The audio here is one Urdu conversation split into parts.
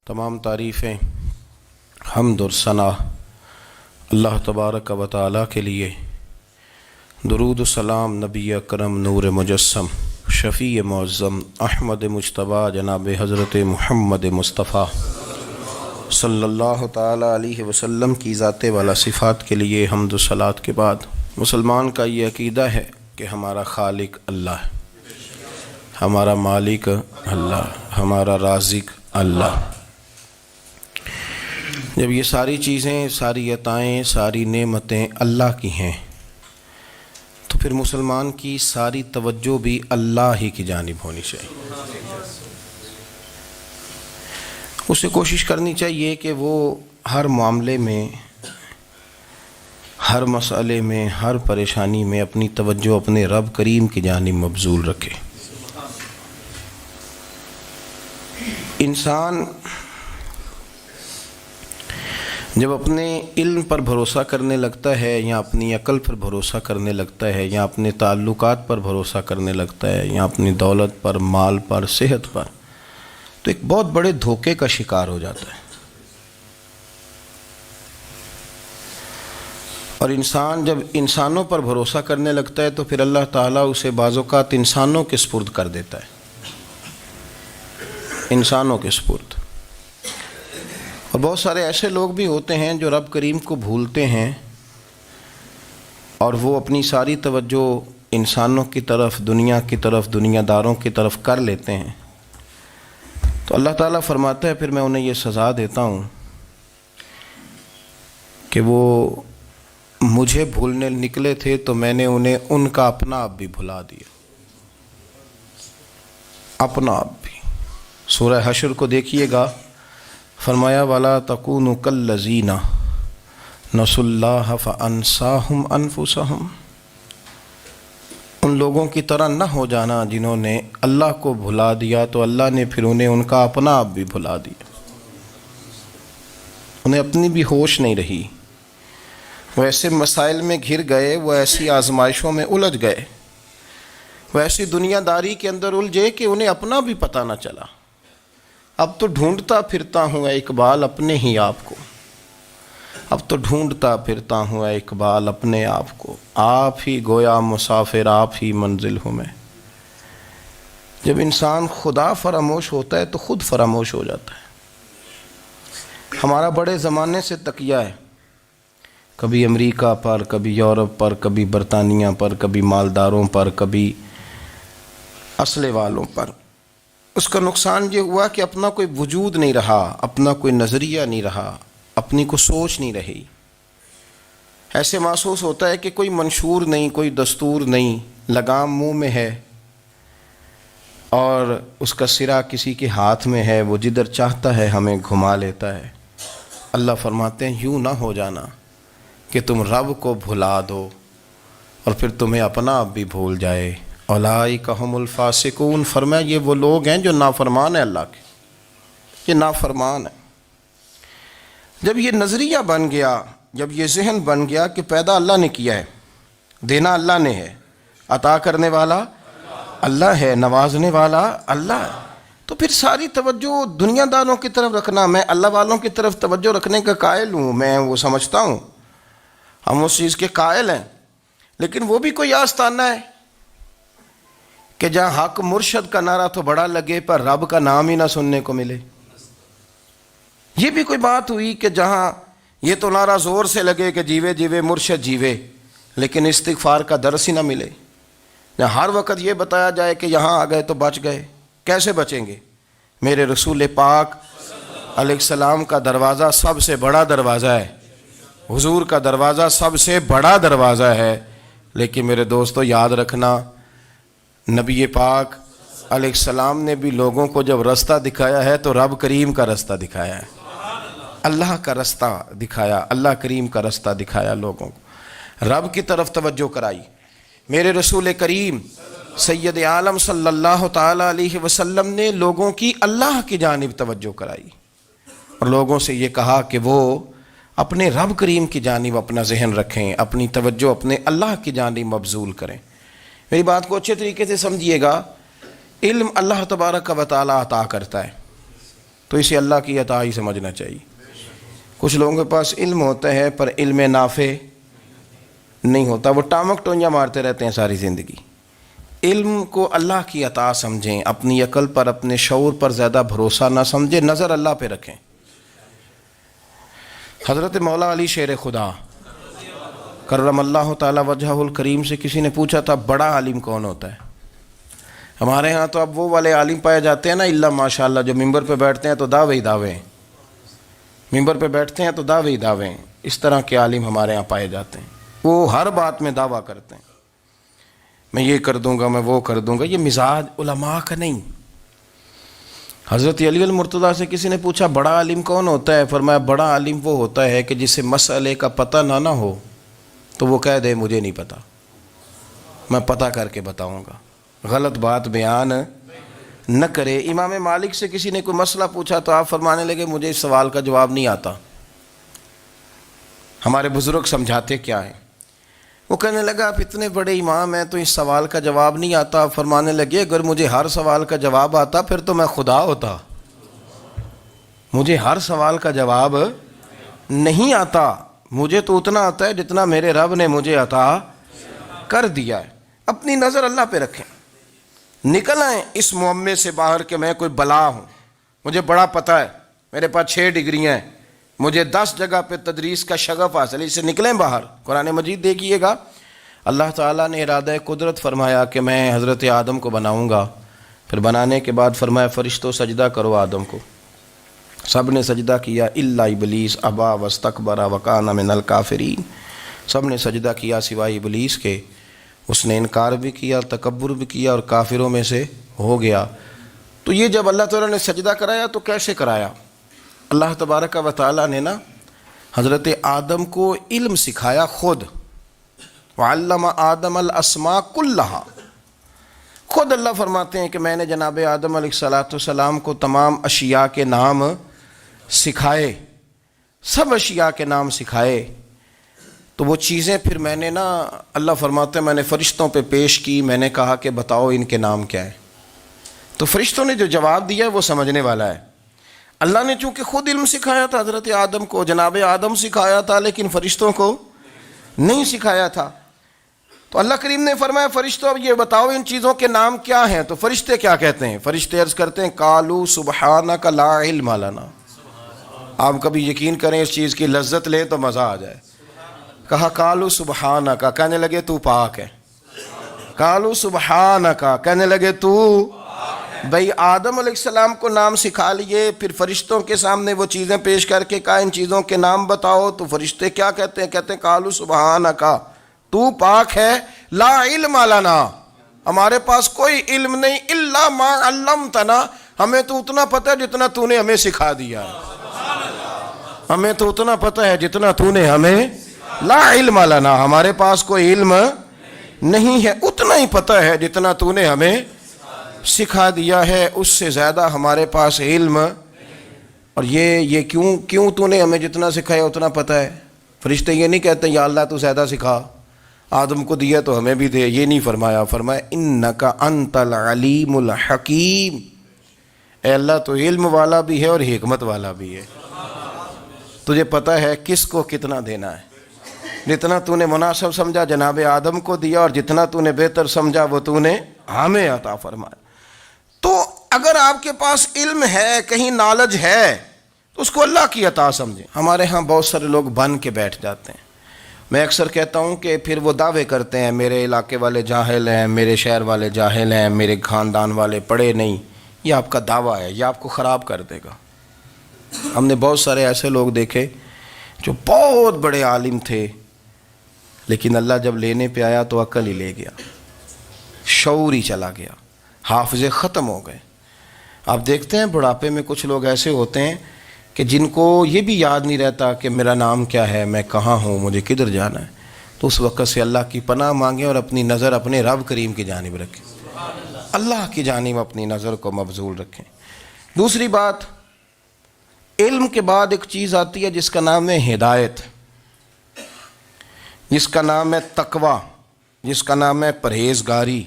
تمام تعریفیں حمد اور ثنا اللہ تبارک و تعالی کے لیے۔ درود و سلام نبی اکرم نور مجسم شفیع معظم احمد مجتبیٰ جناب حضرت محمد مصطفیٰ صلی اللہ تعالی علیہ وسلم کی ذات والا صفات کے لیے حمد و صلات کے بعد مسلمان کا یہ عقیدہ ہے کہ ہمارا خالق اللہ ہے، ہمارا مالک اللہ، ہمارا رازق اللہ۔ جب یہ ساری چیزیں، ساری عطائیں، ساری نعمتیں اللہ کی ہیں تو پھر مسلمان کی ساری توجہ بھی اللہ ہی کی جانب ہونی چاہیے۔ اسے کوشش کرنی چاہیے کہ وہ ہر معاملے میں، ہر مسئلے میں، ہر پریشانی میں اپنی توجہ اپنے رب کریم کی جانب مبذول رکھے۔ انسان جب اپنے علم پر بھروسہ کرنے لگتا ہے یا اپنی عقل پر بھروسہ کرنے لگتا ہے یا اپنے تعلقات پر بھروسہ کرنے لگتا ہے یا اپنی دولت پر، مال پر، صحت پر، تو ایک بہت بڑے دھوکے کا شکار ہو جاتا ہے۔ اور انسان جب انسانوں پر بھروسہ کرنے لگتا ہے تو پھر اللہ تعالیٰ اسے بعض اوقات انسانوں کے سپرد کر دیتا ہے، انسانوں کے سپرد۔ اور بہت سارے ایسے لوگ بھی ہوتے ہیں جو رب کریم کو بھولتے ہیں اور وہ اپنی ساری توجہ انسانوں کی طرف، دنیا کی طرف، دنیا داروں کی طرف کر لیتے ہیں، تو اللہ تعالیٰ فرماتا ہے پھر میں انہیں یہ سزا دیتا ہوں کہ وہ مجھے بھولنے نکلے تھے تو میں نے انہیں ان کا اپنا آپ بھی بھلا دیا، اپنا آپ بھی۔ سورہ حشر کو دیکھیے گا، فرمایا وَلَا تَكُونُوا كَالَّذِينَ نَسُوا اللَّهَ فَأَنسَاهُمْ أَنفُسَهُمْ۔ ان لوگوں کی طرح نہ ہو جانا جنہوں نے اللہ کو بھلا دیا تو اللہ نے پھر انہیں ان کا اپنا آپ بھی بھلا دیا، انہیں اپنی بھی ہوش نہیں رہی، وہ ایسے مسائل میں گھر گئے، وہ ایسی آزمائشوں میں الجھ گئے، وہ ایسی دنیا داری کے اندر الجھے کہ انہیں اپنا بھی پتہ نہ چلا۔ اب تو ڈھونڈتا پھرتا ہوں اے اقبال اپنے ہی آپ کو، اب تو ڈھونڈتا پھرتا ہوں اے اقبال اپنے آپ کو، آپ ہی گویا مسافر، آپ ہی منزل ہوں میں۔ جب انسان خدا فراموش ہوتا ہے تو خود فراموش ہو جاتا ہے۔ ہمارا بڑے زمانے سے تکیہ ہے، کبھی امریکہ پر، کبھی یورپ پر، کبھی برطانیہ پر، کبھی مالداروں پر، کبھی اسلحے والوں پر۔ اس کا نقصان یہ ہوا کہ اپنا کوئی وجود نہیں رہا، اپنا کوئی نظریہ نہیں رہا، اپنی کوئی سوچ نہیں رہی۔ ایسے محسوس ہوتا ہے کہ کوئی منشور نہیں، کوئی دستور نہیں، لگام منہ میں ہے اور اس کا سرا کسی کے ہاتھ میں ہے، وہ جدھر چاہتا ہے ہمیں گھما لیتا ہے۔ اللہ فرماتے ہیں یوں نہ ہو جانا کہ تم رب کو بھلا دو اور پھر تمہیں اپنا آپ بھی بھول جائے۔ اولئک ھم الفاسقون، فرمایا یہ وہ لوگ ہیں جو نافرمان ہیں اللہ کے، یہ نافرمان ہیں۔ جب یہ نظریہ بن گیا، جب یہ ذہن بن گیا کہ پیدا اللہ نے کیا ہے، دینا اللہ نے ہے، عطا کرنے والا اللہ ہے، نوازنے والا اللہ ہے، تو پھر ساری توجہ دنیا داروں کی طرف رکھنا، میں اللہ والوں کی طرف توجہ رکھنے کا قائل ہوں، میں وہ سمجھتا ہوں، ہم اس چیز کے قائل ہیں، لیکن وہ بھی کوئی آستانہ ہے کہ جہاں حق مرشد کا نعرہ تو بڑا لگے پر رب کا نام ہی نہ سننے کو ملے۔ یہ بھی کوئی بات ہوئی کہ جہاں یہ تو نعرہ زور سے لگے کہ جیوے جیوے مرشد جیوے، لیکن استغفار کا درس ہی نہ ملے۔ جہاں ہر وقت یہ بتایا جائے کہ یہاں آ گئے تو بچ گئے، کیسے بچیں گے؟ میرے رسول پاک علیہ السلام کا دروازہ سب سے بڑا دروازہ ہے، حضور کا دروازہ سب سے بڑا دروازہ ہے، لیکن میرے دوستو یاد رکھنا، نبی پاک علیہ السلام نے بھی لوگوں کو جب رستہ دکھایا ہے تو رب کریم کا رستہ دکھایا ہے، اللہ کا رستہ دکھایا، اللہ کریم کا رستہ دکھایا، لوگوں کو رب کی طرف توجہ کرائی۔ میرے رسول کریم سید عالم صلی اللہ تعالیٰ علیہ وسلم نے لوگوں کی اللہ کی جانب توجہ کرائی اور لوگوں سے یہ کہا کہ وہ اپنے رب کریم کی جانب اپنا ذہن رکھیں، اپنی توجہ اپنے اللہ کی جانب مبذول کریں۔ میری بات کو اچھے طریقے سے سمجھیے گا، علم اللہ تبارک و تعالیٰ عطا کرتا ہے، تو اسے اللہ کی عطا ہی سمجھنا چاہیے۔ کچھ لوگوں کے پاس علم ہوتا ہے پر علم نافع نہیں ہوتا، وہ ٹامک ٹونجا مارتے رہتے ہیں ساری زندگی۔ علم کو اللہ کی عطا سمجھیں، اپنی عقل پر اپنے شعور پر زیادہ بھروسہ نہ سمجھیں، نظر اللہ پہ رکھیں۔ حضرت مولا علی شیر خدا کرم اللہ تعالی وجہہ الکریم سے کسی نے پوچھا تھا بڑا عالم کون ہوتا ہے؟ ہمارے ہاں تو اب وہ والے عالم پائے جاتے ہیں نا اللہ ماشاءاللہ، جو ممبر پہ بیٹھتے ہیں تو دعوے ہی دعوے ہیں، ممبر پہ بیٹھتے ہیں تو دعوے ہی دعوے ہیں، اس طرح کے عالم ہمارے ہاں پائے جاتے ہیں۔ وہ ہر بات میں دعویٰ کرتے ہیں، میں یہ کر دوں گا، میں وہ کر دوں گا۔ یہ مزاج علماء کا نہیں۔ حضرت علی المرتضیٰ سے کسی نے پوچھا بڑا عالم کون ہوتا ہے؟ فرمایا بڑا عالم وہ ہوتا ہے کہ جسے مسئلے کا پتہ نہ ہو تو وہ کہہ دے مجھے نہیں پتہ، میں پتہ کر کے بتاؤں گا، غلط بات بیان نہ کرے۔ امام مالک سے کسی نے کوئی مسئلہ پوچھا تو آپ فرمانے لگے مجھے اس سوال کا جواب نہیں آتا، ہمارے بزرگ سمجھاتے کیا ہیں؟ وہ کہنے لگا آپ اتنے بڑے امام ہیں تو اس سوال کا جواب نہیں آتا۔ آپ فرمانے لگے اگر مجھے ہر سوال کا جواب آتا پھر تو میں خدا ہوتا، مجھے ہر سوال کا جواب نہیں آتا، مجھے تو اتنا آتا ہے جتنا میرے رب نے مجھے عطا کر دیا ہے۔ اپنی نظر اللہ پہ رکھیں، نکل آئیں اس معمے سے باہر کہ میں کوئی بلا ہوں، مجھے بڑا پتہ ہے، میرے پاس 6 ڈگریاں ہیں، مجھے 10 جگہ پہ تدریس کا شغف حاصل ہے، اس سے نکلیں باہر۔ قرآن مجید دیکھیے گا، اللہ تعالیٰ نے ارادہ قدرت فرمایا کہ میں حضرت آدم کو بناؤں گا، پھر بنانے کے بعد فرمایا فرشتوں سجدہ کرو آدم کو، سب نے سجدہ کیا الا ابلیس ابا واستکبر وکان من الکافرین، سب نے سجدہ کیا سوائے ابلیس کے، اس نے انکار بھی کیا، تکبر بھی کیا اور کافروں میں سے ہو گیا۔ تو یہ جب اللہ تعالیٰ نے سجدہ کرایا تو کیسے کرایا؟ اللہ تبارک و تعالیٰ نے نا حضرت آدم کو علم سکھایا خود، وعلم آدم الاسماء کلہا، خود اللہ فرماتے ہیں کہ میں نے جناب آدم علیہ السلام کو تمام اشیاء کے نام سکھائے، سب اشیاء کے نام سکھائے۔ تو وہ چیزیں پھر میں نے نا، اللہ فرماتے ہیں میں نے فرشتوں پہ پیش کی، میں نے کہا کہ بتاؤ ان کے نام کیا ہے، تو فرشتوں نے جو جواب دیا وہ سمجھنے والا ہے۔ اللہ نے چونکہ خود علم سکھایا تھا حضرت آدم کو، جناب آدم سکھایا تھا، لیکن فرشتوں کو نہیں سکھایا تھا۔ تو اللہ کریم نے فرمایا فرشتوں اب یہ بتاؤ ان چیزوں کے نام کیا ہیں؟ تو فرشتے کیا کہتے ہیں؟ فرشتے عرض کرتے ہیں قالوا سبحانک لا علم لنا۔ آپ کبھی یقین کریں اس چیز کی لذت لیں تو مزہ آ جائے۔ کہا قالوا سبحانک، کہنے لگے تو پاک ہے، قالوا سبحانک، کہنے لگے تو، بھئی آدم علیہ السلام کو نام سکھا لیے، پھر فرشتوں کے سامنے وہ چیزیں پیش کر کے کہا ان چیزوں کے نام بتاؤ، تو فرشتے کیا کہتے ہیں؟ کہتے ہیں قالوا سبحانک، تو پاک ہے، لا علم لنا، ہمارے پاس کوئی علم نہیں، الا ما علمتنا، ہمیں تو اتنا پتہ ہے جتنا تو نے ہمیں سکھا دیا ہے، ہمیں تو اتنا پتہ ہے جتنا تو نے ہمیں، لا علم لنا، ہمارے پاس کوئی علم نہیں ہے، اتنا ہی پتہ ہے جتنا تو نے ہمیں سکھا دیا ہے، اس سے زیادہ ہمارے پاس علم۔ اور یہ کیوں تو نے ہمیں جتنا سکھایا اتنا پتہ ہے؟ فرشتے یہ نہیں کہتے یا اللہ تو زیادہ سکھا، آدم کو دیا تو ہمیں بھی دے، یہ نہیں فرمایا، فرمایا انکا انت العلیم الحکیم، اے اللہ تو علم والا بھی ہے اور حکمت والا بھی ہے، تجھے پتہ ہے کس کو کتنا دینا ہے، جتنا تو نے مناسب سمجھا جناب آدم کو دیا، اور جتنا تو نے بہتر سمجھا وہ تو نے ہمیں عطا فرمایا۔ تو اگر آپ کے پاس علم ہے، کہیں نالج ہے، تو اس کو اللہ کی عطا سمجھیں۔ ہمارے ہاں بہت سارے لوگ بن کے بیٹھ جاتے ہیں، میں اکثر کہتا ہوں کہ پھر وہ دعوے کرتے ہیں میرے علاقے والے جاہل ہیں، میرے شہر والے جاہل ہیں، میرے خاندان والے پڑھے نہیں۔ یہ آپ کا دعویٰ ہے، یہ آپ کو خراب کر دے گا۔ ہم نے بہت سارے ایسے لوگ دیکھے جو بہت بڑے عالم تھے، لیکن اللہ جب لینے پہ آیا تو عقل ہی لے گیا، شعور ہی چلا گیا، حافظے ختم ہو گئے۔ آپ دیکھتے ہیں بڑھاپے میں کچھ لوگ ایسے ہوتے ہیں کہ جن کو یہ بھی یاد نہیں رہتا کہ میرا نام کیا ہے، میں کہاں ہوں، مجھے کدھر جانا ہے۔ تو اس وقت سے اللہ کی پناہ مانگیں اور اپنی نظر اپنے رب کریم کی جانب رکھیں، اللہ کی جانب اپنی نظر کو مبذول رکھیں۔ دوسری بات، علم کے بعد ایک چیز آتی ہے جس کا نام ہے ہدایت، جس کا نام ہے تقویٰ، جس کا نام ہے پرہیزگاری،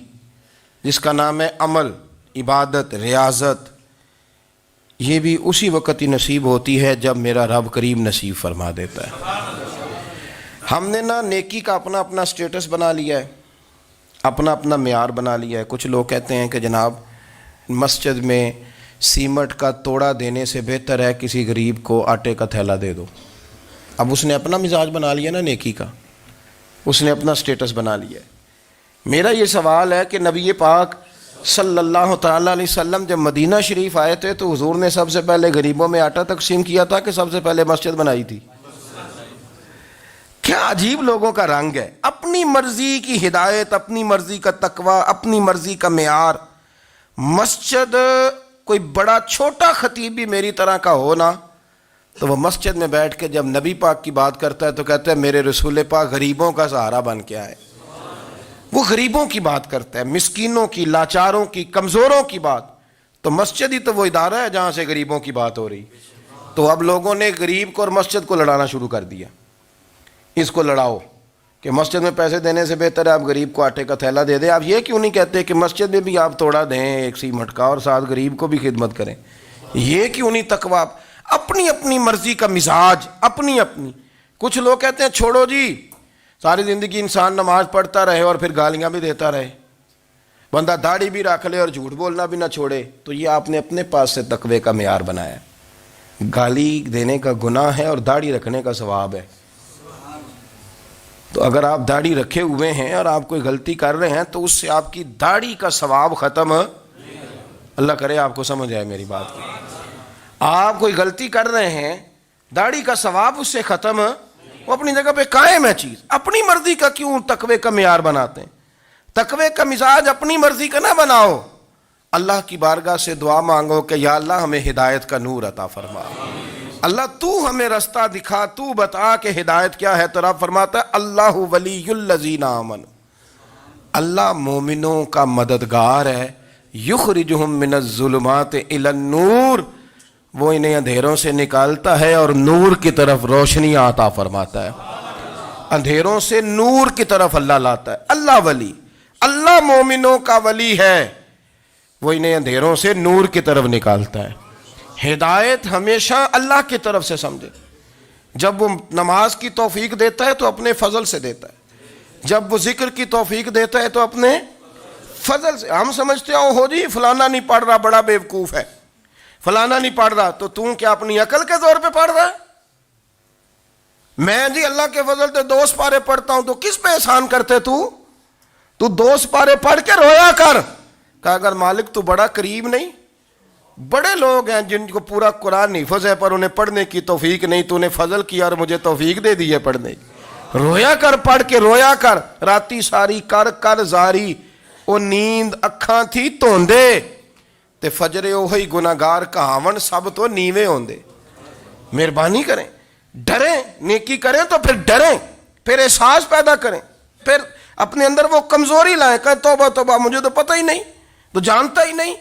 جس کا نام ہے عمل، عبادت، ریاضت۔ یہ بھی اسی وقت ہی نصیب ہوتی ہے جب میرا رب کریم نصیب فرما دیتا ہے۔ ہم نے نا نیکی کا اپنا اپنا سٹیٹس بنا لیا ہے، اپنا اپنا معیار بنا لیا ہے۔ کچھ لوگ کہتے ہیں کہ جناب مسجد میں سیمٹ کا توڑا دینے سے بہتر ہے کسی غریب کو آٹے کا تھیلا دے دو۔ اب اس نے اپنا مزاج بنا لیا نا نیکی کا، اس نے اپنا سٹیٹس بنا لیا ہے۔ میرا یہ سوال ہے کہ نبی پاک صلی اللہ تعالیٰ علیہ وسلم جب مدینہ شریف آئے تھے تو حضور نے سب سے پہلے غریبوں میں آٹا تقسیم کیا تھا کہ سب سے پہلے مسجد بنائی تھی؟ کیا عجیب لوگوں کا رنگ ہے، اپنی مرضی کی ہدایت، اپنی مرضی کا تقوی، اپنی مرضی کا معیار۔ مسجد کوئی بڑا چھوٹا خطیب بھی میری طرح کا ہو نا تو وہ مسجد میں بیٹھ کے جب نبی پاک کی بات کرتا ہے تو کہتا ہے میرے رسول پاک غریبوں کا سہارا بن کے آئے۔ وہ غریبوں کی بات کرتا ہے، مسکینوں کی، لاچاروں کی، کمزوروں کی بات۔ تو مسجد ہی تو وہ ادارہ ہے جہاں سے غریبوں کی بات ہو رہی۔ تو اب لوگوں نے غریب کو اور مسجد کو لڑانا شروع کر دیا، اس کو لڑاؤ کہ مسجد میں پیسے دینے سے بہتر ہے آپ غریب کو آٹے کا تھیلا دے دیں۔ آپ یہ کیوں نہیں کہتے کہ مسجد میں بھی آپ توڑا دیں ایک سیمٹ کا اور ساتھ غریب کو بھی خدمت کریں؟ یہ کیوں نہیں تقویٰ؟ اپنی اپنی مرضی کا مزاج، اپنی اپنی۔ کچھ لوگ کہتے ہیں چھوڑو جی، ساری زندگی انسان نماز پڑھتا رہے اور پھر گالیاں بھی دیتا رہے، بندہ داڑھی بھی رکھ لے اور جھوٹ بولنا بھی نہ چھوڑے۔ تو یہ آپ نے اپنے پاس سے تقوی کا معیار بنایا ہے۔ گالی دینے کا گناہ ہے اور داڑھی رکھنے کا ثواب ہے۔ تو اگر آپ داڑھی رکھے ہوئے ہیں اور آپ کوئی غلطی کر رہے ہیں تو اس سے آپ کی داڑھی کا ثواب ختم، اللہ کرے آپ کو سمجھ آئے میری بات کی۔ آپ کوئی غلطی کر رہے ہیں، داڑھی کا ثواب اس سے ختم، وہ اپنی جگہ پہ قائم ہے چیز۔ اپنی مرضی کا کیوں تقوی کا معیار بناتے ہیں؟ تقوی کا مزاج اپنی مرضی کا نہ بناؤ۔ اللہ کی بارگاہ سے دعا مانگو کہ یا اللہ ہمیں ہدایت کا نور عطا فرما، اللہ تو ہمیں رستہ دکھا، تو بتا کہ ہدایت کیا ہے۔ تو رب فرماتا ہے اللہ ولی الذین آمنوا، اللہ مومنوں کا مددگار ہے، یخرجہم من الظلمات الی النور، وہ انہیں اندھیروں سے نکالتا ہے اور نور کی طرف روشنی عطا فرماتا ہے۔ اندھیروں سے نور کی طرف اللہ لاتا ہے۔ اللہ ولی، اللہ مومنوں کا ولی ہے، وہ انہیں اندھیروں سے نور کی طرف نکالتا ہے۔ ہدایت ہمیشہ اللہ کی طرف سے سمجھے۔ جب وہ نماز کی توفیق دیتا ہے تو اپنے فضل سے دیتا ہے، جب وہ ذکر کی توفیق دیتا ہے تو اپنے فضل سے۔ ہم سمجھتے ہو جی فلانا نہیں پڑھ رہا بڑا بیوقوف ہے، فلانا نہیں پڑھ رہا، تو تم کیا اپنی عقل کے زور پہ پڑھ رہا ہے؟ میں جی اللہ کے فضل سے 2 سپارے پڑھتا ہوں، تو کس پہ احسان کرتے تو 2 سپارے پڑھ کے رویا کر۔ کہا اگر مالک تو بڑا قریب نہیں، بڑے لوگ ہیں جن کو پورا قرآن حفظ ہے پر انہیں پڑھنے کی توفیق نہیں، تو انہیں فضل کیا اور مجھے توفیق دے دی ہے پڑھنے کی۔ رویا کر، پڑھ کے رویا کر، راتی ساری کر کر زاری، او نیند اکھاں تھی توندے تے فجرے اوہی گناہگار کہاون سب تو نیوے ہوندے۔ مہربانی کریں، ڈریں، نیکی کریں تو پھر ڈریں، پھر احساس پیدا کریں، پھر اپنے اندر وہ کمزوری لائیں کہ توبہ توبہ مجھے تو پتہ ہی نہیں، تو جانتا ہی نہیں۔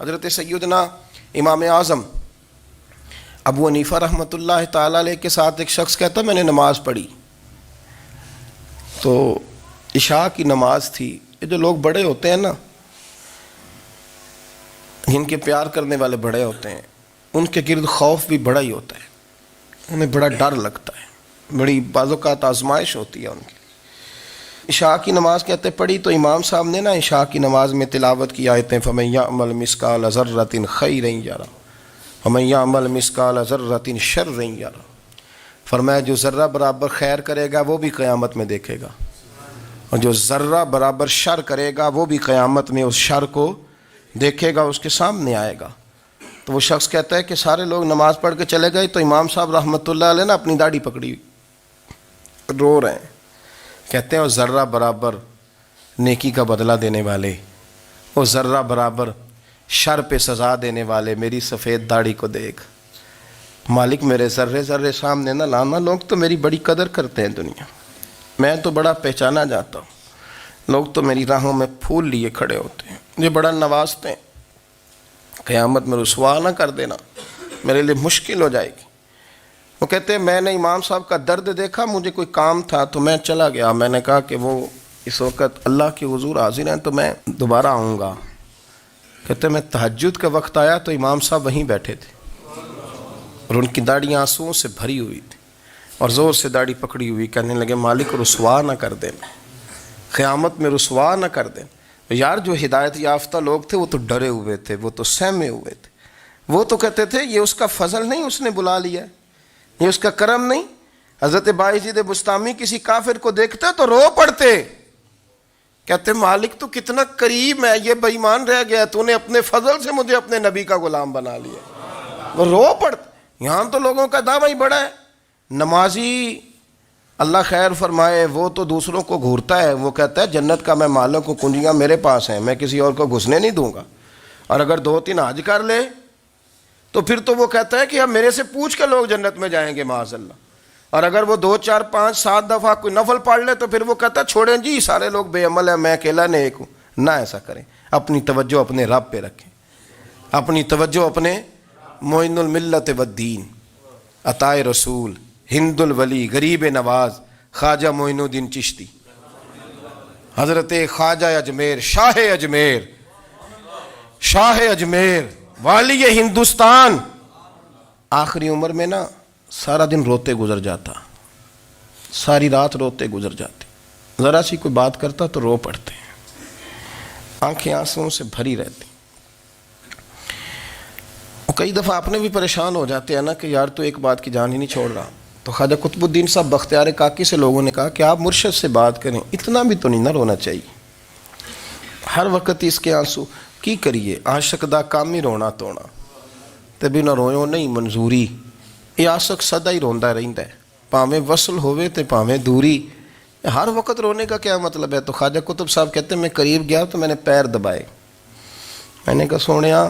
حضرت سیدنا امام اعظم ابو حنیفہ رحمۃ اللہ تعالیٰ علیہ کے ساتھ ایک شخص کہتا میں نے نماز پڑھی، تو عشاء کی نماز تھی۔ یہ جو لوگ بڑے ہوتے ہیں نا، جن کے پیار کرنے والے بڑے ہوتے ہیں، ان کے گرد خوف بھی بڑا ہی ہوتا ہے، انہیں بڑا ڈر لگتا ہے، بڑی بعض اوقات آزمائش ہوتی ہے ان کی۔ عشاء کی نماز کہتے پڑھی تو امام صاحب نے نا عشاء کی نماز میں تلاوت کی آیتیں فَمَن يَعْمَلْ مِثْقَالَ ذَرَّةٍ خَيْرًا يَرَهُ وَمَن يَعْمَلْ مِثْقَالَ ذَرَّةٍ شَرًّا يَرَهُ، فرمایا جو ذرہ برابر خیر کرے گا وہ بھی قیامت میں دیکھے گا، اور جو ذرہ برابر شر کرے گا وہ بھی قیامت میں اس شر کو دیکھے گا، اس کے سامنے آئے گا۔ تو وہ شخص کہتا ہے کہ سارے لوگ نماز پڑھ کے چلے گئے تو امام صاحب رحمۃ اللہ علیہ نے اپنی داڑھی پکڑی، رو رہے ہیں، کہتے ہیں وہ ذرہ برابر نیکی کا بدلہ دینے والے، وہ ذرہ برابر شر پہ سزا دینے والے میری سفید داڑھی کو دیکھ، مالک میرے ذرے ذرے سامنے نہ لانا، لوگ تو میری بڑی قدر کرتے ہیں دنیا، میں تو بڑا پہچانا جاتا ہوں، لوگ تو میری راہوں میں پھول لیے کھڑے ہوتے ہیں، مجھے بڑا نوازتے ہیں، قیامت میں رسوا نہ کر دینا، میرے لیے مشکل ہو جائے گی۔ وہ کہتے ہیں میں نے امام صاحب کا درد دیکھا، مجھے کوئی کام تھا تو میں چلا گیا، میں نے کہا کہ وہ اس وقت اللہ کے حضور حاضر ہیں تو میں دوبارہ آؤں گا۔ کہتے ہیں میں تہجد کا وقت آیا تو امام صاحب وہیں بیٹھے تھے، اور ان کی داڑھی آنسوؤں سے بھری ہوئی تھی اور زور سے داڑھی پکڑی ہوئی، کہنے لگے مالک رسوا نہ کر دینا، قیامت میں رسوا نہ کر دینا۔ یار جو ہدایت یافتہ لوگ تھے وہ تو ڈرے ہوئے تھے، وہ تو سہمے ہوئے تھے، وہ تو کہتے تھے یہ اس کا فضل نہیں، اس نے بلا لیا، یہ اس کا کرم نہیں۔ حضرت باعزید بستامی کسی کافر کو دیکھتے تو رو پڑتے، کہتے مالک تو کتنا کریم ہے، یہ بے ایمان رہ گیا، تو نے اپنے فضل سے مجھے اپنے نبی کا غلام بنا لیا۔ وہ رو پڑتے۔ یہاں تو لوگوں کا دعویٰ ہی بڑا ہے، نمازی اللہ خیر فرمائے وہ تو دوسروں کو گھورتا ہے، وہ کہتا ہے جنت کا میں مالک ہوں، کنجیاں میرے پاس ہیں، میں کسی اور کو گھسنے نہیں دوں گا۔ اور اگر 2-3 حج کر لے تو پھر تو وہ کہتا ہے کہ اب میرے سے پوچھ کے لوگ جنت میں جائیں گے معاذ اللہ۔ اور اگر وہ 2 4 5 7 دفعہ کوئی نفل پڑھ لے تو پھر وہ کہتا ہے چھوڑیں جی سارے لوگ بے عمل ہیں، میں اکیلا نیک ہوں۔ نہ ایسا کریں، اپنی توجہ اپنے رب پہ رکھیں، اپنی توجہ اپنے معین الملت والدین، عطا رسول، ہند الولی، غریب نواز، خواجہ معین الدین چشتی، حضرت خواجہ اجمیر، شاہ اجمیر، والی ہندوستان۔ آخری عمر میں نا سارا دن روتے گزر جاتا، ساری رات روتے گزر جاتے، ذرا سی کوئی بات کرتا تو رو پڑتے، آنکھیں آنسوؤں سے بھری رہتی۔ کئی دفعہ اپنے بھی پریشان ہو جاتے ہیں نا کہ یار تو ایک بات کی جان ہی نہیں چھوڑ رہا۔ تو خواجہ قطب الدین صاحب بختیار کاکی سے لوگوں نے کہا کہ آپ مرشد سے بات کریں، اتنا بھی تو نہیں نہ رونا چاہیے، ہر وقت اس کے آنسو کی کریے، عاشق دا کام ہی رونا تونا تے بنا رویوں نہیں منظوری۔ یہ عاشق سدا ہی روندا رہندا ہے، پاویں وصل ہوئے تے پاویں دوری، ہر وقت رونے کا کیا مطلب ہے؟ تو خواجہ قطب صاحب کہتے ہیں میں قریب گیا تو میں نے پیر دبائے، میں نے کہا سونیا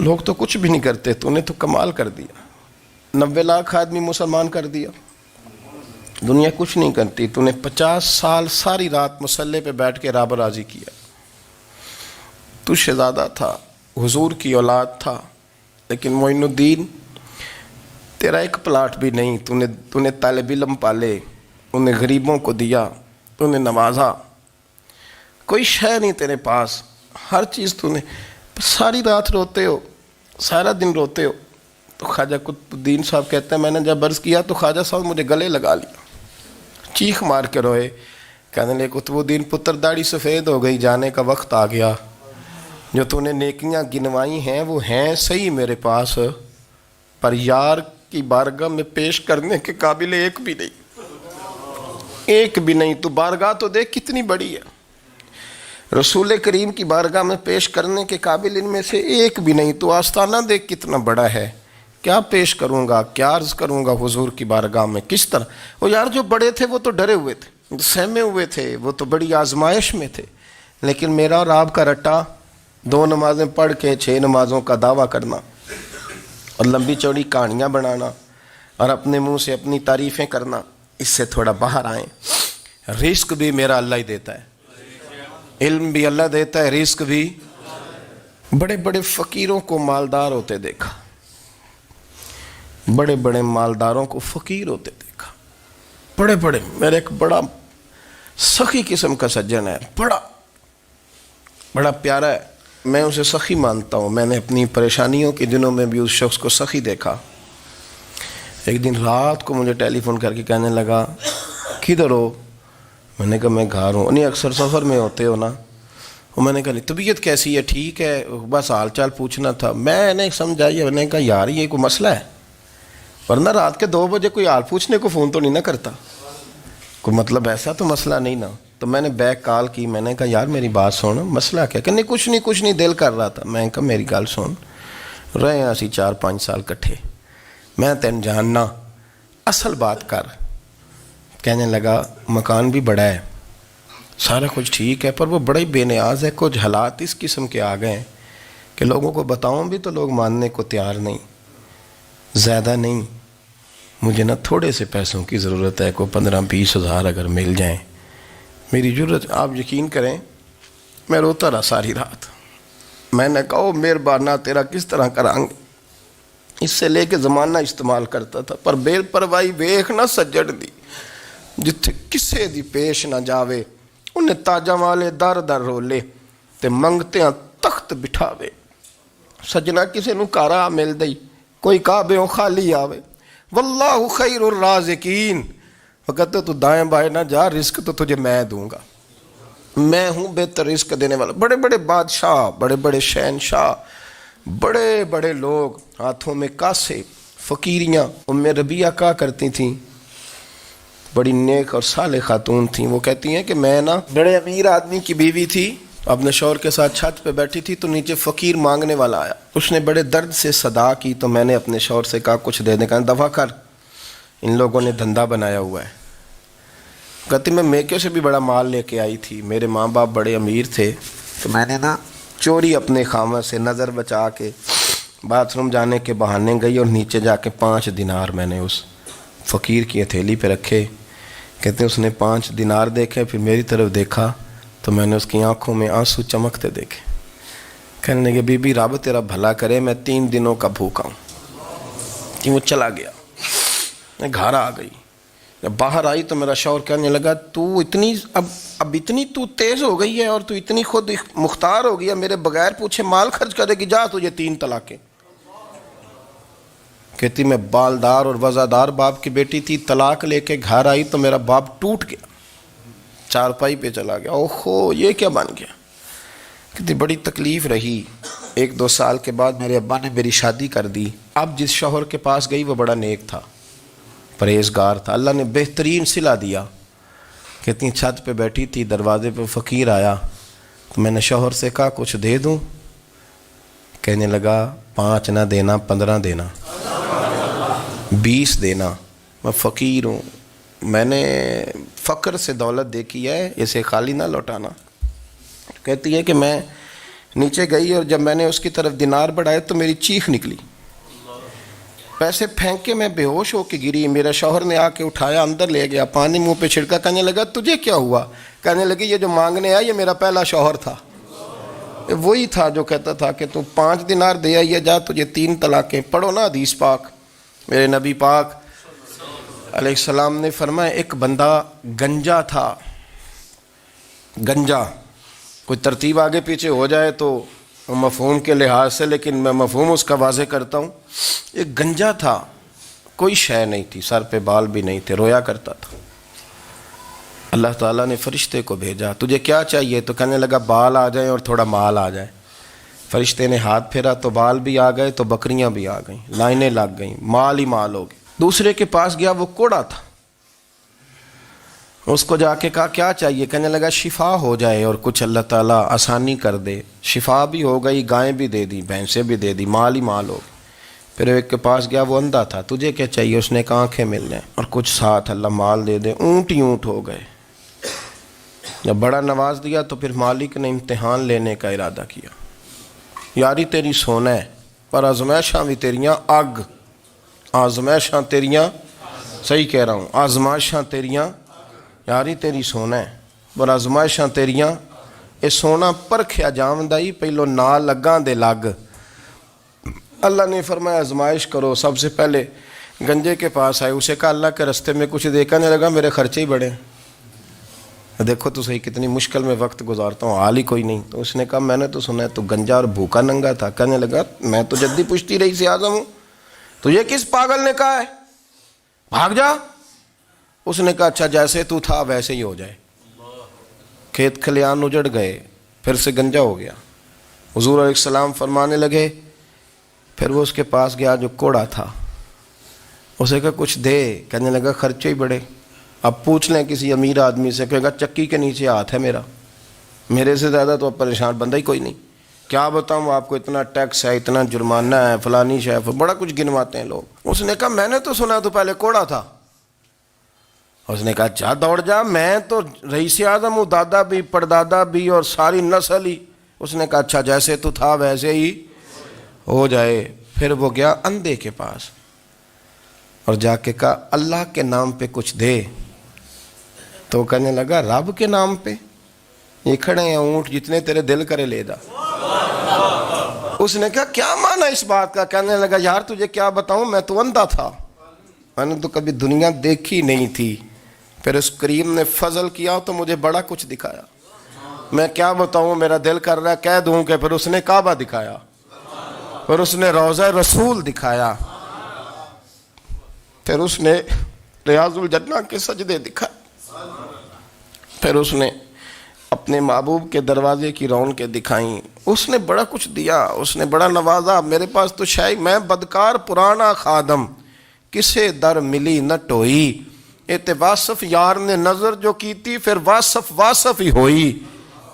لوگ تو کچھ بھی نہیں کرتے، تو نے تو کمال کر دیا، 90 لاکھ آدمی مسلمان کر دیا، دنیا کچھ نہیں کرتی، تو نے 50 سال ساری رات مصلے پہ بیٹھ کے رب راضی کیا۔ تو شہزادہ تھا، حضور کی اولاد تھا، لیکن معین الدین تیرا ایک پلاٹ بھی نہیں، تو نے طالب علم پالے، انہیں غریبوں کو دیا، انہیں نوازا، کوئی شے نہیں تیرے پاس، ہر چیز تو نے، ساری رات روتے ہو، سارا دن روتے ہو۔ تو خواجہ قطب الدین صاحب کہتے ہیں میں نے جب عرض کیا تو خواجہ صاحب مجھے گلے لگا لیا، چیخ مار کے روئے، کہنے لگے قطب الدین پتر داڑھی سفید ہو گئی، جانے کا وقت آ گیا، جو تو نے نیکیاں گنوائی ہیں وہ ہیں صحیح میرے پاس، پر یار کی بارگاہ میں پیش کرنے کے قابل ایک بھی نہیں، تو بارگاہ تو دیکھ کتنی بڑی ہے، رسول کریم کی بارگاہ میں پیش کرنے کے قابل ان میں سے ایک بھی نہیں، تو آستانہ دیکھ کتنا بڑا ہے، کیا پیش کروں گا، کیا عرض کروں گا حضور کی بارگاہ میں، کس طرح؟ وہ یار جو بڑے تھے وہ تو ڈرے ہوئے تھے، سہمے ہوئے تھے، وہ تو بڑی آزمائش میں تھے، لیکن میرا اور آپ کا رٹا 2 نمازیں پڑھ کے 6 نمازوں کا دعویٰ کرنا اور لمبی چوڑی کہانیاں بنانا اور اپنے منہ سے اپنی تعریفیں کرنا، اس سے تھوڑا باہر آئیں۔ رزق بھی میرا اللہ ہی دیتا ہے، علم بھی اللہ دیتا ہے، رزق بھی۔ بڑے بڑے فقیروں کو مالدار ہوتے دیکھا، بڑے بڑے مالداروں کو فقیر ہوتے دیکھا، بڑے بڑے، میرے ایک بڑا سخی قسم کا سجن ہے، بڑا پیارا ہے، میں اسے سخی مانتا ہوں، میں نے اپنی پریشانیوں کے دنوں میں بھی اس شخص کو سخی دیکھا۔ ایک دن رات کو مجھے ٹیلی فون کر کے کہنے لگا کدھر ہو؟ میں نے کہا میں گھر ہوں۔ نہیں اکثر سفر میں ہوتے ہو نا؟ اور میں نے کہا طبیعت کیسی ہے؟ ٹھیک ہے، بس حال چال پوچھنا تھا۔ میں نے سمجھائی، میں نے کہا یار یہ کوئی مسئلہ ہے، ورنہ رات کے 2 بجے کوئی حال پوچھنے کو فون تو نہیں نہ کرتا، کوئی مطلب ایسا تو مسئلہ نہیں نا؟ تو میں نے بیک کال کی، میں نے کہا یار میری بات سن، مسئلہ کیا؟ کہ نہیں کچھ نہیں دل کر رہا تھا۔ میں نے کہا میری گل سن، رہے ہیں اسی 4-5 سال کٹھے، میں تین جاننا، اصل بات کر۔ کہنے لگا مکان بھی بڑا ہے، سارا کچھ ٹھیک ہے، پر وہ بڑا ہی بے نیاز ہے، کچھ حالات اس قسم کے آ گئے ہیں کہ لوگوں کو بتاؤں بھی تو لوگ ماننے کو تیار نہیں، زیادہ نہیں، مجھے نا تھوڑے سے پیسوں کی ضرورت ہے، کوئی 15-20 ہزار اگر مل جائیں میری ضرورت۔ آپ یقین کریں میں روتا رہا ساری رات۔ میں نے کہا مہربانہ تیرا کس طرح کریں گے، اس سے لے کے زمانہ استعمال کرتا تھا، پر بے پرواہی ویخ نہ سجڑ دی، جتھے کسے دی پیش نہ جاوے، انہیں تاجاں والے در در رولے تے منگتے ہیں تخت بٹھاوے۔ سجنا کسے نو کارا مل دئی، کوئی کعبے خالی آوے. واللہ خیر الرازقین. وہ کہتے تو دائیں بائیں نہ جا، رزق تو تجھے میں دوں گا، میں ہوں بہتر رزق دینے والا. بڑے بڑے بادشاہ، بڑے بڑے شہنشاہ، بڑے بڑے لوگ، ہاتھوں میں کاسے، فقیریاں. ام ربیعہ کہا کرتی تھیں، بڑی نیک اور صالح خاتون تھیں. وہ کہتی ہیں کہ میں نا بڑے امیر آدمی کی بیوی تھی، اپنے شوہر کے ساتھ چھت پہ بیٹھی تھی تو نیچے فقیر مانگنے والا آیا. اس نے بڑے درد سے صدا کی تو میں نے اپنے شوہر سے کہا کچھ دے دیں. کہا دفع کر، ان لوگوں نے دھندا بنایا ہوا ہے. کہتی میں میکے سے بھی بڑا مال لے کے آئی تھی، میرے ماں باپ بڑے امیر تھے تو میں نے نا چوری اپنے خامہ سے نظر بچا کے باتھ روم جانے کے بہانے گئی اور نیچے جا کے 5 دینار میں نے اس فقیر کی ہتھیلی پہ رکھے. کہتے اس نے 5 دینار دیکھے، پھر میری طرف دیکھا تو میں نے اس کی آنکھوں میں آنسو چمکتے دیکھے. کہنے لگے بی بی رب تیرا بھلا کرے، میں 3 دنوں کا بھوکا ہوں. کہ وہ چلا گیا. میں گھر آ گئی، جب باہر آئی تو میرا شوہر کہنے لگا تو اتنی اب اتنی تو تیز ہو گئی ہے اور تو اتنی خود مختار ہو گئی ہے، میرے بغیر پوچھے مال خرچ کرے گی، جا تجھے 3 طلاقیں. کہتی میں بالدار اور وزادار باپ کی بیٹی تھی، طلاق لے کے گھر آئی تو میرا باپ ٹوٹ گیا، چارپائی پہ چلا گیا. اوہو یہ کیا بن گیا. کہتی بڑی تکلیف رہی. 1-2 سال کے بعد میرے ابا نے میری شادی کر دی. اب جس شوہر کے پاس گئی وہ بڑا نیک تھا، پرہیزگار تھا، اللہ نے بہترین صلہ دیا. کہتی چھت پہ بیٹھی تھی، دروازے پہ فقیر آیا تو میں نے شوہر سے کہا کچھ دے دوں. کہنے لگا 5 نہ دینا، 15 دینا، 20 دینا. میں فقیر ہوں، میں نے فقر سے دولت دیکھی ہے، اسے خالی نہ لوٹانا. کہتی ہے کہ میں نیچے گئی اور جب میں نے اس کی طرف دینار بڑھائے تو میری چیخ نکلی، پیسے پھینک کے میں بے ہوش ہو کے گری. میرا شوہر نے آ کے اٹھایا، اندر لے گیا، پانی منہ پہ چھڑکا. کہنے لگا تجھے کیا ہوا. کہنے لگی یہ جو مانگنے آیا یہ میرا پہلا شوہر تھا، وہی تھا جو کہتا تھا کہ تو 5 دینار دے آئیے، جا تجھے 3 طلاقیں. پڑھو نا حدیث پاک. میرے نبی پاک علیہ السلام نے فرمایا ایک بندہ گنجا تھا. گنجا کوئی ترتیب آگے پیچھے ہو جائے تو مفہوم کے لحاظ سے، لیکن میں مفہوم اس کا واضح کرتا ہوں. ایک گنجا تھا، کوئی شے نہیں تھی، سر پہ بال بھی نہیں تھے، رویا کرتا تھا. اللہ تعالیٰ نے فرشتے کو بھیجا، تجھے کیا چاہیے. تو کہنے لگا بال آ جائیں اور تھوڑا مال آ جائے. فرشتے نے ہاتھ پھیرا تو بال بھی آ گئے تو بکریاں بھی آ گئیں، لائنیں لگ گئیں، مال ہی مال ہو گئے. دوسرے کے پاس گیا، وہ کوڑا تھا. اس کو جا کے کہا کیا چاہیے. کہنے لگا شفا ہو جائے اور کچھ اللہ تعالیٰ آسانی کر دے. شفا بھی ہو گئی، گائیں بھی دے دی، بھینسیں بھی دے دی، مال ہی مال ہو گئے. پھر ایک کے پاس گیا، وہ اندھا تھا. تجھے کیا چاہیے. اس نے کہا آنکھیں مل جائیں اور کچھ ساتھ اللہ مال دے دے. اونٹ ہی اونٹ ہو گئے. جب بڑا نواز دیا تو پھر مالک نے امتحان لینے کا ارادہ کیا. یاری تیری سونا ہے پر آزمائشاں بھی تیریاں اگ. آزمائشاں تیریاں، صحیح کہہ رہا ہوں، آزمائشاں تیریاں. یاری تیری سونا ہے پر آزمائشاں تیریاں. اے سونا پرکھیا جامدائی پہلو نال لگاں دے لگ. اللہ نے فرمایا آزمائش کرو. سب سے پہلے گنجے کے پاس آئے، اسے کہا اللہ کے رستے میں کچھ دیکھا. نہیں لگا میرے خرچے ہی بڑے ہیں، دیکھو تو صحیح کتنی مشکل میں وقت گزارتا ہوں، حال ہی کوئی نہیں. تو اس نے کہا میں نے تو سنا ہے تو گنجا اور بھوکا ننگا تھا. کہنے لگا میں تو جدی پشتی رئیس اعظم ہوں، تو یہ کس پاگل نے کہا ہے بھاگ جا. اس نے کہا اچھا جیسے تو تھا ویسے ہی ہو جائے. کھیت کھلیان اجڑ گئے، پھر سے گنجا ہو گیا. حضور علیہ السلام فرمانے لگے. پھر وہ اس کے پاس گیا جو کوڑا تھا، اسے کہا کچھ دے. کہنے لگا خرچے ہی بڑے. اب پوچھ لیں کسی امیر آدمی سے، کہے گا چکی کے نیچے ہاتھ ہے میرا، میرے سے زیادہ تو اب پریشان بندہ ہی کوئی نہیں. کیا بتاؤں آپ کو، اتنا ٹیکس ہے، اتنا جرمانہ ہے، فلانی شے، بڑا کچھ گنواتے ہیں لوگ. اس نے کہا میں نے تو سنا تو پہلے کوڑا تھا. اس نے کہا جا دوڑ جا، میں تو رئیس اعظم ہوں، دادا بھی پردادا بھی اور ساری نسل ہی. اس نے کہا اچھا جیسے تو تھا ویسے ہی ہو جائے. پھر وہ گیا اندھے کے پاس اور جا کے کہا اللہ کے نام پہ کچھ دے. تو کہنے لگا رب کے نام پہ؟ یہ کھڑے ہیں اونٹ، جتنے تیرے دل کرے لے جا. اس نے کہا کیا معنی اس بات کا. کہنے لگا یار تجھے کیا بتاؤں، میں تو اندھا تھا، میں نے تو کبھی دنیا دیکھی نہیں تھی. پھر اس کریم نے فضل کیا تو مجھے بڑا کچھ دکھایا. میں کیا بتاؤں، میرا دل کر رہا ہے کہہ دوں کہ پھر اس نے کعبہ دکھایا. اور اس نے روضہ رسول دکھایا، پھر اس نے ریاض الجنہ کے سجدے دکھائے، پھر اس نے اپنے محبوب کے دروازے کی رونقیں دکھائیں۔ اس نے بڑا کچھ دیا، اس نے بڑا نوازا۔ میرے پاس تو شاید میں بدکار پرانا خادم، کسے در ملی نہ ٹوئی، اے واصف یار نے نظر جو کی تھی، پھر واصف ہی ہوئی۔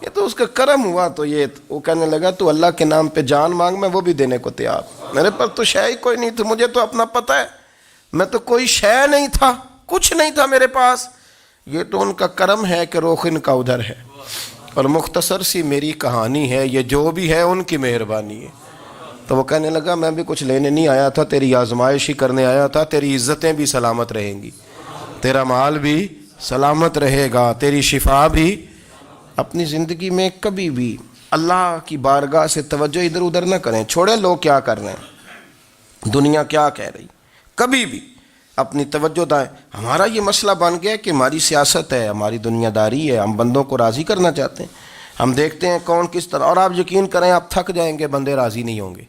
یہ تو اس کا کرم ہوا۔ تو یہ وہ کہنے لگا تو اللہ کے نام پہ جان مانگ، میں وہ بھی دینے کو تیار۔ میرے پاس تو شے کوئی نہیں تھی، مجھے تو اپنا پتہ ہے، میں تو کوئی شے نہیں تھا، کچھ نہیں تھا میرے پاس۔ یہ تو ان کا کرم ہے کہ رخ ان کا ادھر ہے، اور مختصر سی میری کہانی ہے، یہ جو بھی ہے ان کی مہربانی ہے۔ تو وہ کہنے لگا میں بھی کچھ لینے نہیں آیا تھا، تیری آزمائش ہی کرنے آیا تھا، تیری عزتیں بھی سلامت رہیں گی، تیرا مال بھی سلامت رہے گا، تیری شفا بھی۔ اپنی زندگی میں کبھی بھی اللہ کی بارگاہ سے توجہ ادھر ادھر نہ کریں، چھوڑیں لوگ کیا کر رہے ہیں، دنیا کیا کہہ رہی، کبھی بھی اپنی توجہ دائیں۔ ہمارا یہ مسئلہ بن گیا کہ ہماری سیاست ہے، ہماری دنیا داری ہے، ہم بندوں کو راضی کرنا چاہتے ہیں، ہم دیکھتے ہیں کون کس طرح، اور آپ یقین کریں آپ تھک جائیں گے، بندے راضی نہیں ہوں گے،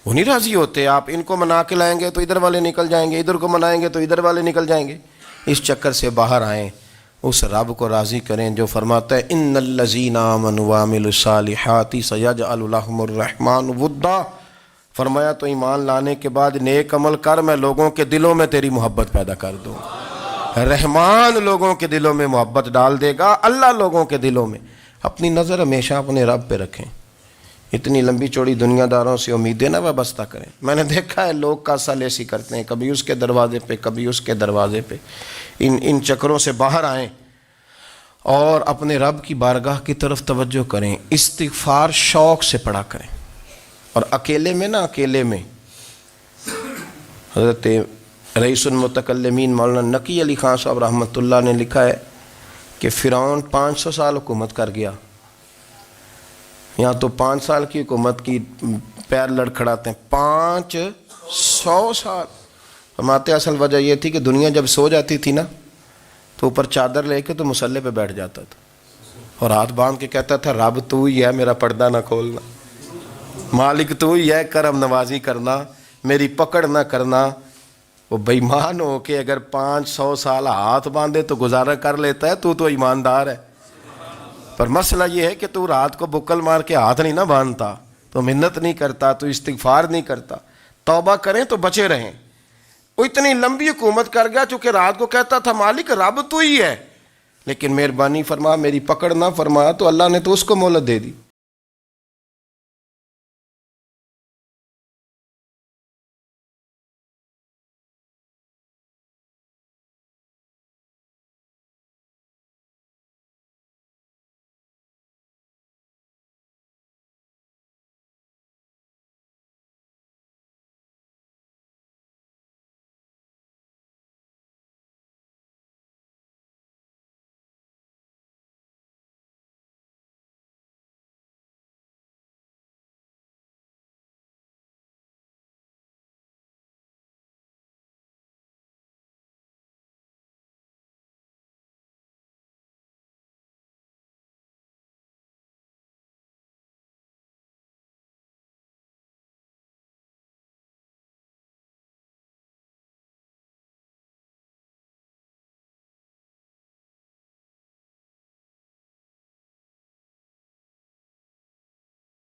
وہ نہیں راضی ہوتے۔ آپ ان کو منا کے لائیں گے تو ادھر والے نکل جائیں گے، ادھر کو منائیں گے تو ادھر والے نکل جائیں گے۔ اس چکر سے باہر آئیں، اس رب کو راضی کریں جو فرماتا ہے ان الذین آمنوا وعملوا الصالحات سیجعل لهم الرحمن ودا۔ فرمایا تو ایمان لانے کے بعد نیک عمل کر، میں لوگوں کے دلوں میں تیری محبت پیدا کر دوں۔ رحمان لوگوں کے دلوں میں محبت ڈال دے گا، اللہ لوگوں کے دلوں میں۔ اپنی نظر ہمیشہ اپنے رب پہ رکھیں، اتنی لمبی چوڑی دنیا داروں سے امیدیں نہ وابستہ کریں۔ میں نے دیکھا ہے لوگ کا سال ایسی کرتے ہیں، کبھی اس کے دروازے پہ کبھی اس کے دروازے پہ۔ ان چکروں سے باہر آئیں اور اپنے رب کی بارگاہ کی طرف توجہ کریں، استغفار شوق سے پڑھا کریں، اور اکیلے میں نہ، اکیلے میں۔ حضرت رئیس المتکلمین مولانا نقی علی خان صاحب رحمۃ اللہ نے لکھا ہے کہ فرعون 500 سال حکومت کر گیا، یہاں تو 5 سال کی حکومت کی پیر لڑکھڑاتے ہیں، 500 سال۔ فرماتے اصل وجہ یہ تھی کہ دنیا جب سو جاتی تھی نا تو اوپر چادر لے کے تو مصلے پہ بیٹھ جاتا تھا، اور ہاتھ باندھ کے کہتا تھا رب تو ہی ہے، میرا پردہ نہ کھولنا، مالک تو ہی ہے، کرم نوازی کرنا، میری پکڑ نہ کرنا۔ وہ بے ایمان ہو کے اگر 500 سال ہاتھ باندھے تو گزارا کر لیتا ہے، تو ایماندار ہے۔ پر مسئلہ یہ ہے کہ تو رات کو بکل مار کے ہاتھ نہیں نہ باندھتا، تو منت نہیں کرتا، تو استغفار نہیں کرتا۔ توبہ کریں تو بچے رہیں۔ وہ اتنی لمبی حکومت کر گیا چونکہ رات کو کہتا تھا مالک رب تو ہی ہے، لیکن مہربانی فرما، میری پکڑ نہ فرمایا، تو اللہ نے تو اس کو مہلت دے دی۔